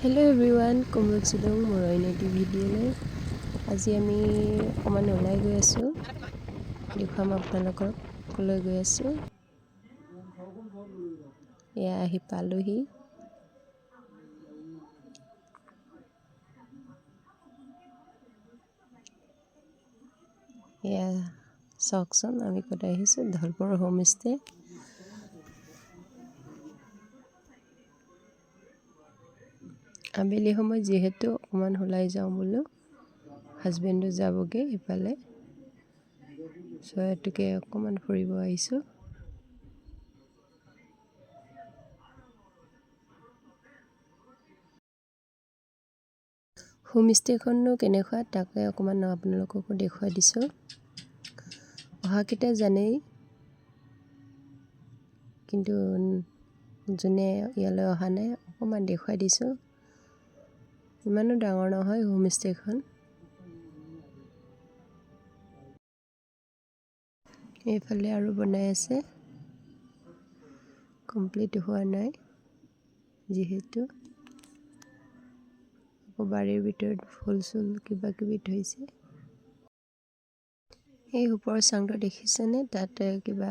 Hello everyone, Kumruk Sidong Moroinati video. আজি আমি অকমান ওলাই গৈ আছো। দেখুৱাম আপোনালোকক কলৈ গৈ আছো। এয়া আহি পালোহি। এয়া চাওকচোন আমি ক'ত আহিছো, ধলপুৰ হোমষ্টে। আবেলি সময় যেহেতু অকমান ওলাই যাওঁ বোলো, হাজবেণ্ডো যাবগে ইফালে, এটুকে অকমান ফুৰিব আহিছো। হোমষ্টেখননো কেনেকুৱা তাকে অকমান আপোনালোককো দেখুৱাই দিছো। অহাকেইটা জানেই, কিন্তু যোনে ইয়ালৈ অহা নাই অকমান দেখুৱাই দিছো। ইমানো ডাঙৰ নহয় হোমষ্টেখন। এইফালে আৰু বনাই আছে, কমপ্লিট হোৱা নাই যিহেতু। বাৰীৰ ভিতৰত ফুল কিবা কিবি থৈছে। এই ওপৰৰ চাংটো দেখিছেনে? তাতে কিবা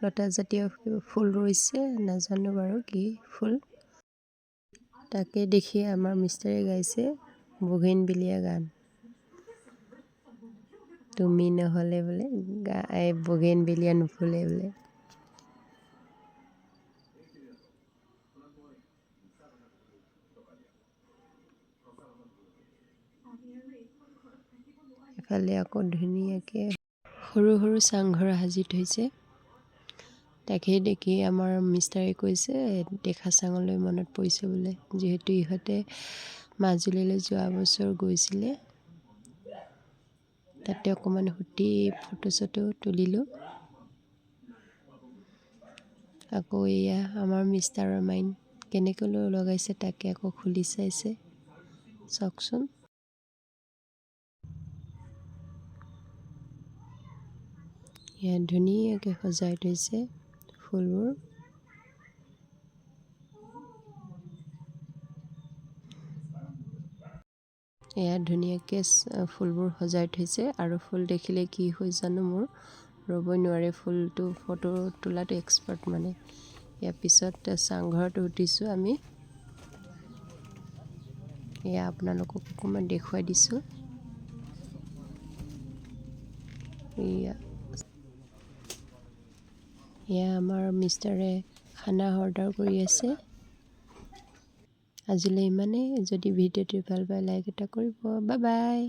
লতা জাতীয় ফুল ৰুইছে, নাজানো বাৰু কি ফুল। তাকে দেখি আমাৰ মিষ্টাৰে গাইছে বুগেনভিলিয়া গান। তুমি নহলে বোলে বুগেনভিলিয়া নুফুলে বোলে। এফালে আকৌ ধুনীয়াকে সৰু সৰু চাংঘৰ সাজি থৈছে। তাকে দেখি আমাৰ মিষ্টাৰে কৈছে দেখা চাঙলৈ মনত পৰিছে বোলে, যিহেতু ইহঁতে মাজুলীলৈ যোৱা বছৰ গৈছিলে। তাতে অকমান সুটি ফটো তুলিলো। আকৌ এয়া আমাৰ মিষ্টাৰৰ মাইন কেনেকৈ লগাইছে তাকে আকৌ খুলি চাইছে, চাওকচোন। ইয়াত ধুনীয়াকৈ সজাই থৈছে ফুলবোৰ। ইয়াত ধুনীয়াকৈ ফুলবোৰ সজাই থৈছে, আৰু ফুল দেখিলে কি হয় জানো, মোৰ ৰ'বই নোৱাৰে। ফুলটো ফটো তোলাটো এক্সপাৰ্ট মানে। ইয়াৰ পিছত চাংঘৰত উঠিছো আমি। এয়া আপোনালোকক অকণমান দেখুৱাই দিছো। এয়া আমাৰ মিষ্টাৰে খানা অৰ্ডাৰ কৰি আছে। আজিলৈ ইমানেই। যদি ভিডিঅ'টো ভাল পায় লাইক এটা কৰিব। Bye bye.